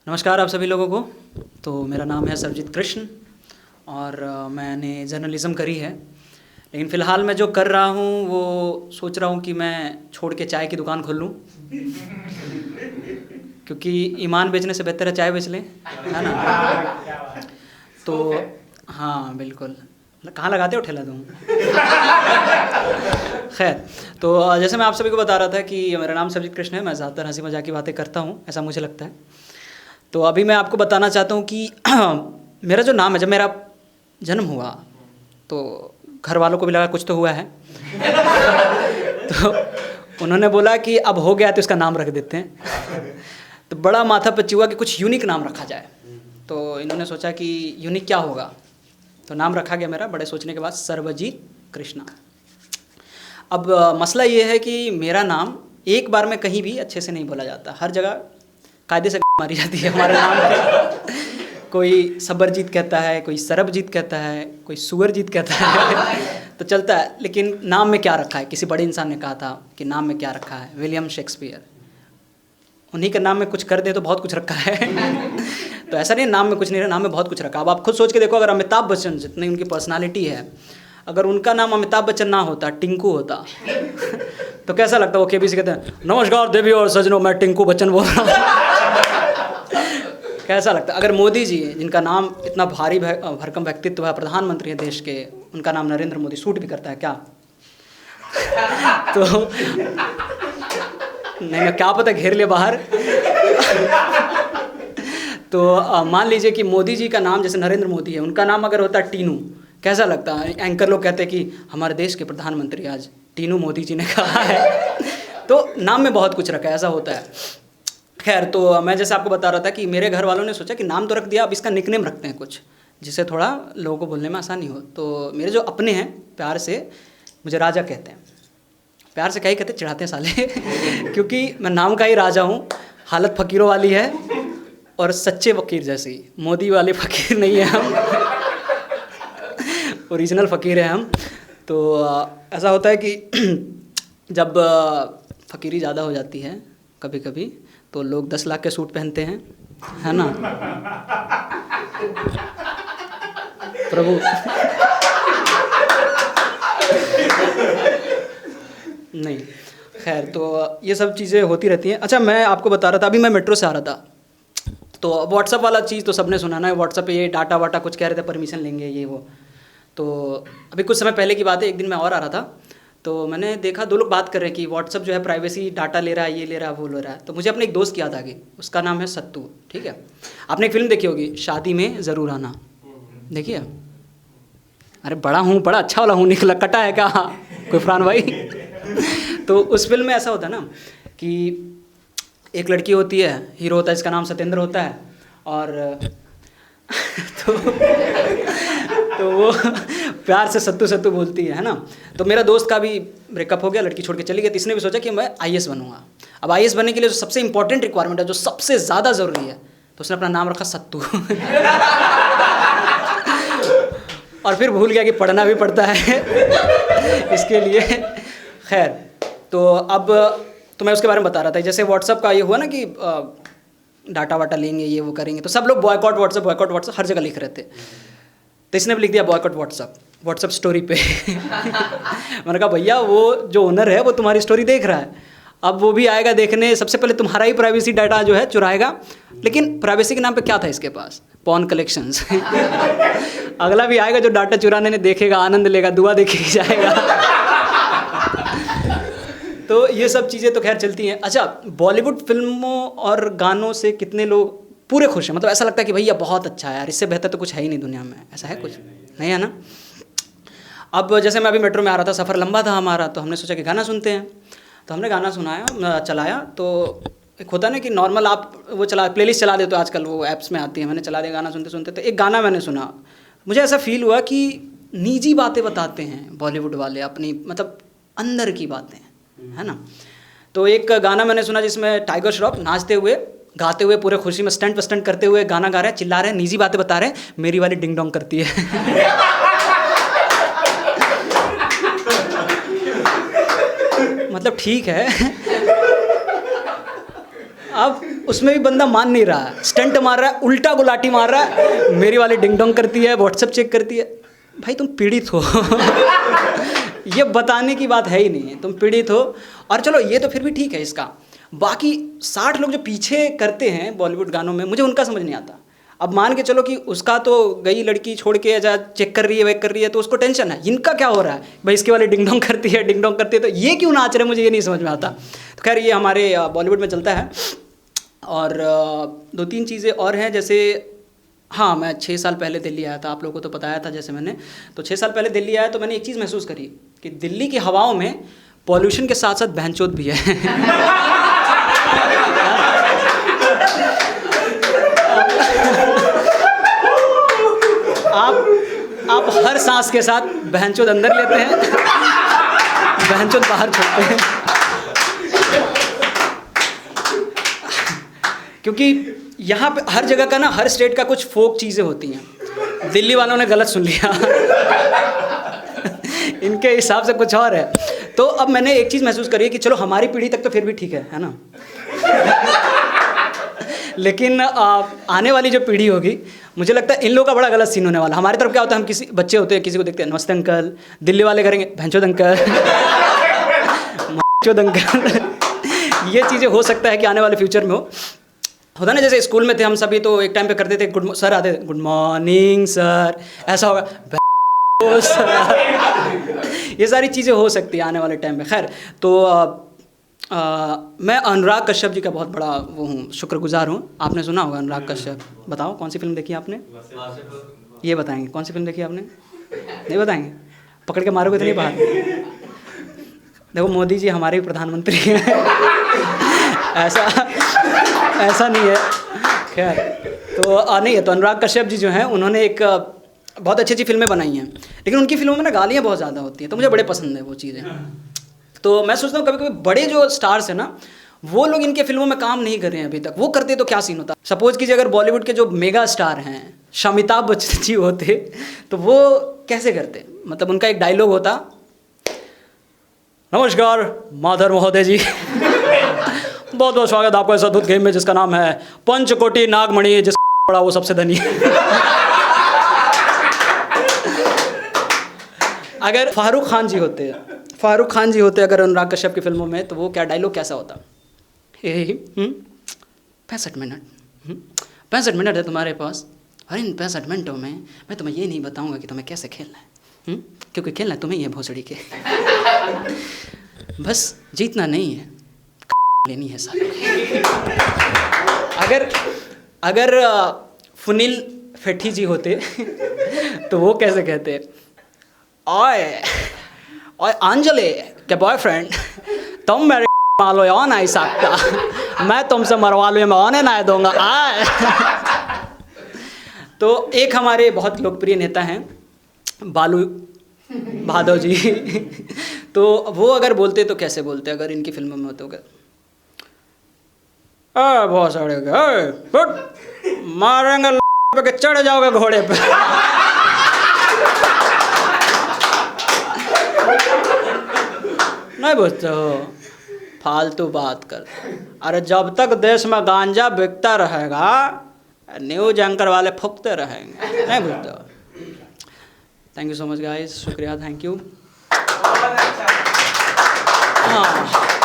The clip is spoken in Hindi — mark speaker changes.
Speaker 1: नमस्कार आप सभी लोगों को। तो मेरा नाम है सरजीत कृष्ण और मैंने जर्नलिज़्म करी है, लेकिन फ़िलहाल मैं जो कर रहा हूँ वो सोच रहा हूँ कि मैं छोड़ के चाय की दुकान खोल लूँ क्योंकि ईमान बेचने से बेहतर है चाय बेच लें, है ना। तो हाँ बिल्कुल, कहाँ लगाते हो ठेला तुम? खैर, तो जैसे मैं आप सभी को बता रहा था कि मेरा नाम सरजीत कृष्ण है। मैं ज़्यादातर हंसी मजाक की बातें करता हूँ, ऐसा मुझे लगता है। तो अभी मैं आपको बताना चाहता हूँ कि मेरा जो नाम है, जब मेरा जन्म हुआ तो घर वालों को भी लगा कुछ तो हुआ है तो उन्होंने बोला कि अब हो गया तो इसका नाम रख देते हैं। तो बड़ा माथा पच्ची हुआ कि कुछ यूनिक नाम रखा जाए। तो इन्होंने सोचा कि यूनिक क्या होगा, तो नाम रखा गया मेरा बड़े सोचने के बाद सर्वजीत कृष्णा। अब मसला ये है कि मेरा नाम एक बार में कहीं भी अच्छे से नहीं बोला जाता, हर जगह कायदे से मारी जाती है हमारे नाम पे। कोई सबरजीत कहता है, कोई सरबजीत कहता है, कोई सुअरजीत कहता है तो चलता है। लेकिन नाम में क्या रखा है, किसी बड़े इंसान ने कहा था कि नाम में क्या रखा है, विलियम शेक्सपियर। उन्हीं के नाम में कुछ कर दे तो बहुत कुछ रखा है तो ऐसा नहीं नाम में कुछ नहीं है, नाम में बहुत कुछ रखा। अब आप खुद सोच के देखो, अगर अमिताभ बच्चन जितनी उनकी पर्सनालिटी है, अगर उनका नाम अमिताभ बच्चन ना होता, टिंकू होता तो कैसा लगता। वो केबीसी कहते हैं नमस्कार देवी और सजनों, मैं टिंकू बच्चन बोल रहा हूँ कैसा लगता। अगर मोदी जी, जिनका नाम इतना भारी भरकम व्यक्तित्व है, प्रधानमंत्री है देश के, उनका नाम नरेंद्र मोदी, सूट भी करता है क्या तो नहीं, मैं क्या पता घेर ले बाहर तो मान लीजिए कि मोदी जी का नाम जैसे नरेंद्र मोदी है, उनका नाम अगर होता टीनू, कैसा लगता है। एंकर लोग कहते हैं कि हमारे देश के प्रधानमंत्री आज टीनू मोदी जी ने कहा है तो नाम में बहुत कुछ रखा है, ऐसा होता है। खैर, तो मैं जैसे आपको बता रहा था कि मेरे घर वालों ने सोचा कि नाम तो रख दिया, अब इसका निकनेम रखते हैं कुछ जिससे थोड़ा लोगों को बोलने में आसानी हो। तो मेरे जो अपने हैं प्यार से मुझे राजा कहते हैं। प्यार से क्या ही कहते, चिढ़ाते हैं साले क्योंकि मैं नाम का ही राजा हूँ। हालत फ़कीरों वाली है और सच्चे फ़कीर जैसी, मोदी वाले फ़कीर नहीं है हम ओरिजिनल फ़कीर है हम। तो ऐसा होता है कि जब फ़कीरी ज़्यादा हो जाती है कभी कभी, तो लोग 10 लाख के सूट पहनते हैं, है ना प्रभु नहीं, खैर, तो ये सब चीज़ें होती रहती हैं। अच्छा, मैं आपको बता रहा था, अभी मैं मेट्रो से आ रहा था, तो व्हाट्सअप वाला चीज़ तो सबने सुना ना, व्हाट्सअप पे ये डाटा वाटा कुछ कह रहे थे, परमिशन लेंगे ये वो। तो अभी कुछ समय पहले की बात है, एक दिन मैं और आ रहा था, तो मैंने देखा 2 लोग बात कर रहे हैं कि व्हाट्सअप जो है प्राइवेसी डाटा ले रहा है, ये ले रहा है, वो ले रहा है। तो मुझे अपने एक दोस्त की याद आ गई, उसका नाम है सत्तू। ठीक है, आपने एक फिल्म देखी होगी, शादी में ज़रूर आना, देखिए। अरे बड़ा हूँ, बड़ा अच्छा वाला हूँ, निकला कटा है क्या कोई फरहान भाई तो उस फिल्म में ऐसा होता है ना कि एक लड़की होती है, हीरो होता है जिसका नाम सत्येंद्र होता है, और तो वो प्यार से सत्तू सत्तू बोलती है ना। तो मेरा दोस्त का भी ब्रेकअप हो गया, लड़की छोड़ के चली गई, तो इसने भी सोचा कि मैं आईएएस बनूंगा। अब आईएएस बनने के लिए जो सबसे इंपॉर्टेंट रिक्वायरमेंट है, जो सबसे ज़्यादा ज़रूरी है, तो उसने अपना नाम रखा सत्तू और फिर भूल गया कि पढ़ना भी पड़ता है इसके लिए। खैर, तो अब तो मैं उसके बारे में बता रहा था, जैसे व्हाट्सअप का ये हुआ ना कि डाटा वाटा लेंगे, ये वो करेंगे, तो सब लोग बॉयकॉट व्हाट्सअप हर जगह लिख रहे थे। तो इसने भी लिख दिया बॉयकॉट व्हाट्सअप स्टोरी पे मैंने कहा भैया, वो जो ओनर है वो तुम्हारी स्टोरी देख रहा है, अब वो भी आएगा देखने, सबसे पहले तुम्हारा ही प्राइवेसी डाटा जो है चुराएगा। लेकिन प्राइवेसी के नाम पे क्या था इसके पास, पॉर्न कलेक्शंस अगला भी आएगा जो डाटा चुराने ने, देखेगा, आनंद लेगा, दुआ देखे जाएगा तो ये सब चीज़ें तो खैर चलती हैं। अच्छा, बॉलीवुड फिल्मों और गानों से कितने लोग पूरे खुश हैं, मतलब ऐसा लगता है कि भैया बहुत अच्छा है यार, इससे बेहतर तो कुछ है ही नहीं दुनिया में, ऐसा है कुछ नहीं है ना। अब जैसे मैं अभी मेट्रो में आ रहा था, सफ़र लंबा था हमारा, तो हमने सोचा कि गाना सुनते हैं, तो हमने गाना चलाया। तो एक होता है ना कि नॉर्मल आप वो प्लेलिस्ट चला देते हो, आजकल वो ऐप्स में आती है, मैंने चला दिया गाना सुनते सुनते। तो एक गाना मैंने सुना, मुझे ऐसा फील हुआ कि निजी बातें बताते हैं बॉलीवुड वाले, अपनी मतलब अंदर की बातें, है ना। तो एक गाना मैंने सुना जिसमें टाइगर श्रॉफ नाचते हुए गाते हुए पूरे खुशी में स्टंट करते हुए गाना गा रहे हैं, चिल्ला रहे हैं, निजी बातें बता रहे हैं, मेरी वाली डिंग डोंग करती है मतलब ठीक है अब उसमें भी बंदा मान नहीं रहा है, स्टंट मार रहा है, उल्टा गुलाटी मार रहा है, मेरी वाली डिंग डोंग करती है, व्हाट्सएप चेक करती है। भाई तुम पीड़ित हो ये बताने की बात है ही नहीं, तुम पीड़ित हो। और चलो ये तो फिर भी ठीक है इसका, बाकी 60 लोग जो पीछे करते हैं बॉलीवुड गानों में, मुझे उनका समझ नहीं आता। अब मान के चलो कि उसका तो गई लड़की छोड़ के जा चेक कर रही है, वेक कर रही है, तो उसको टेंशन है, इनका क्या हो रहा है भाई, इसके वाले डिंग डोंग करती है, डिंग डोंग करती है, तो ये क्यों नाच रहे हैं, मुझे ये नहीं समझ में आता। तो खैर ये हमारे बॉलीवुड में चलता है। और 2-3 चीज़ें और हैं, जैसे हाँ मैं 6 साल पहले दिल्ली आया था, आप लोगों को तो बताया था जैसे मैंने। तो 6 साल पहले दिल्ली आया तो मैंने एक चीज़ महसूस करी कि दिल्ली की हवाओं में पॉल्यूशन के साथ साथ बहनचोद भी है आप हर सांस के साथ बहनचोद अंदर लेते हैं, बहनचोद बाहर छोड़ते हैं क्योंकि यहाँ पे हर जगह का ना, हर स्टेट का कुछ फोक चीज़ें होती हैं। दिल्ली वालों ने गलत सुन लिया इनके हिसाब से कुछ और है। तो अब मैंने एक चीज़ महसूस करी है कि चलो हमारी पीढ़ी तक तो फिर भी ठीक है ना लेकिन आने वाली जो पीढ़ी होगी, मुझे लगता है इन लोगों का बड़ा गलत सीन होने वाला। हमारी तरफ क्या होता है, हम किसी बच्चे होते हैं, किसी को देखते हैं नमस्ते अंकल, दिल्ली वाले करेंगे भैंचोद अंकल चोद अंकल ये चीज़ें हो सकता है कि आने वाले फ्यूचर में होता ना, जैसे स्कूल में थे हम सभी तो एक टाइम पे करते थे गुड सर आते थे, गुड मॉर्निंग सर, ऐसा होगा सर ये सारी चीज़ें हो सकती है आने वाले टाइम में। खैर तो मैं अनुराग कश्यप जी का बहुत बड़ा वो हूँ, शुक्रगुजार हूँ। आपने सुना होगा अनुराग कश्यप, बताओ कौन सी फिल्म देखी आपने, ये बताएंगे कौन सी फिल्म देखी आपने, नहीं बताएंगे, पकड़ के मारोगे तो नहीं बाहर। देखो मोदी जी हमारे भी प्रधानमंत्री हैं ऐसा नहीं है। खैर तो नहीं है, तो अनुराग कश्यप जी जो हैं उन्होंने एक बहुत अच्छी अच्छी फिल्में बनाई हैं, लेकिन उनकी फिल्मों में ना गालियाँ बहुत ज़्यादा होती हैं, तो मुझे बड़े पसंद है वो चीज़ें। तो मैं सोचता हूँ कभी कभी बड़े जो स्टार्स हैं ना, वो लोग इनके फिल्मों में काम नहीं कर रहे हैं अभी तक, वो करते तो क्या सीन होता। सपोज कीजिए अगर बॉलीवुड के जो मेगा स्टार हैं अमिताभ बच्चन जी होते, तो वो कैसे करते, मतलब उनका एक डायलॉग होता, नमस्कार माधर महोदय जी बहुत बहुत स्वागत आपका इस अद्भुत गेम में जिसका नाम है पंचकोटी नागमणि, जिसका बड़ा वो सबसे धनी अगर फारूक खान जी होते अगर अनुराग कश्यप की फिल्मों में, तो वो क्या डायलॉग कैसा होता, 65 मिनट है तुम्हारे पास, और इन 65 मिनटों में मैं तुम्हें ये नहीं बताऊंगा कि तुम्हें कैसे खेलना है, क्योंकि खेलना तुम्हें ही है भोसड़ी के बस जीतना नहीं है लेनी है सालों अगर फुनील फेठी जी होते तो वो कैसे कहते, ओए अंजलि के बॉयफ्रेंड, तुम मेरे मालो आ नहीं सकता, मैं तुमसे मरवा लूँ, मैं आने नहीं दूंगा आए तो एक हमारे बहुत लोकप्रिय नेता हैं बालू भादव जी तो वो अगर बोलते तो कैसे बोलते अगर इनकी फिल्मों में होते, बहुत सारे मारेंगे पे चढ़ जाओगे घोड़े पे नहीं बोलते हो, फालतू बात कर। अरे जब तक देश में गांजा बिकता रहेगा न्यूज एंकर वाले फूकते रहेंगे, नहीं बोलते हो। Thank you so much guys, शुक्रिया, थैंक यू। हाँ